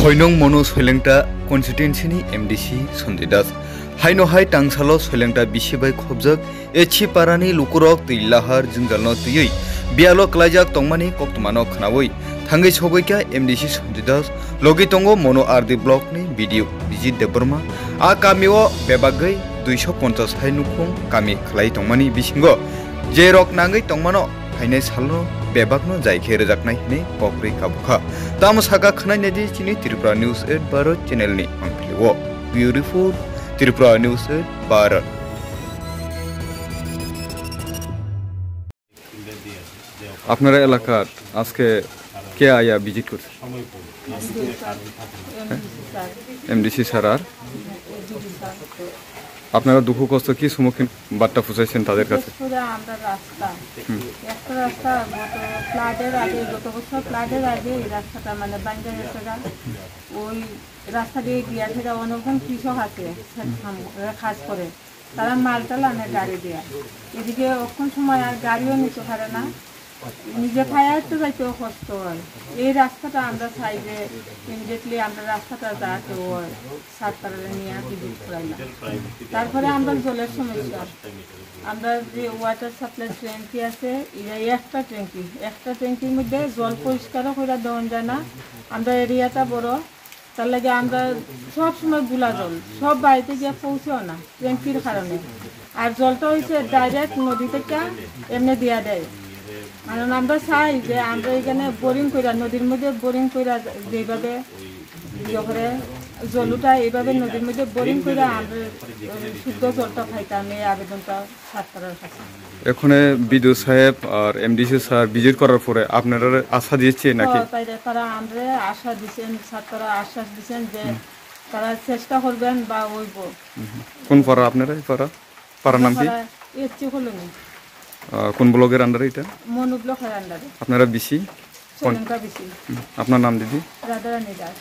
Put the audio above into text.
Hoinong Mono Soilengta Constituency MDC Sanjay Das Haino Hai Tangsalo Soilengta Bishibai Khobjak Echi Parani Lukurok Tilahar Jingjalno Tiyui Bialo Klajak Tongmani Koktumano Khnawoi Thangai Sogoika MDC Sanjay Das Logi Tongo Mono RD Block ni video Bijit Deborma A Kamio Bebagai 250 Hai Nukhung Kami Khlai Tongmani Bisingo Jerok Nangai Tongmano Hainai Salno Bebakno Jaike Rejaknai ni Pokri Kabukha Tam Saka Khnai Nedi Chini Tripura News 8 Bharat channel ni Angpiliwo Beautiful Tripura News 8 Bharat আপনারা এলাকার আজকে কে আয়া visit করছে MDC sir আর আপনারা দুঃখ কষ্ট কি সম্মুখীন বার্তা পৌঁছাইছেন তাদের কাছে আমরা একটা রাস্তা গত বছর ফ্লাডের আগে এই রাস্তাটা মানে বাঙ্গা রাস্তাটা ওই রাস্তা দিয়ে গিয়া থেকে অনেকজন কৃষক আছে কাজ করে তারা মালটাল আনে গাড়ি দেয়া এদিকে অক্ষণ সময় আর গাড়িও নিতে পারে না নিজে খায় তো যাইতেও কষ্ট হয় এই রাস্তাটা আমরা চাই যে ইমিডিয়েটলি আমরা রাস্তাটা যাতে হয় সাতটারে নিয়ে ভিজিট করাইলাম তারপরে আমরা জলের সমস্যা আমরা যে ওয়াটার সাপ্লাই ট্যাঙ্কি আছে একটা ট্যাঙ্কির মধ্যে জল পরিষ্কারও করে দেওয়া যায় না আমরা এরিয়াটা বড় তার লাগে আমরা সব সময় গুলা জল সব বাড়িতে গিয়ে পৌঁছেও না ট্যাঙ্কির কারণে আর জলটা হয়েছে ডাইরেক্ট নদী থেকে এমনি দেওয়া দেয় কারণ আমরা চাই যে আমরা এখানে বোরিং কইরা নদীর মধ্যে বোরিং কইরা যেভাবে ইয়ে করে জলটা এইভাবে নদীর মধ্যে বোরিং কইরা আমরা শুদ্ধ জলটা খাইতাম এই আবেদনটা সরকারের কাছে এখন বিদ্যুৎ সাহেব আর এমডিসি স্যার ভিজিট করার পরে আপনারা আশা দিয়েছে নাকি তারা আমরা আশা দিয়েছেন ছাত্ররা আশ্বাস দিয়েছেন যে তারা চেষ্টা করবেন বা হইব কোন পাড়া আপনারা পাড়ার নাম কি এসছি হলো না কোন ব্লগের আন্ডারে এটা মনু ব্লকের আন্ডারে আপনারা বিসি শ্রীলঙ্কা বিসি আপনার নাম দিদি রাধারানী দাস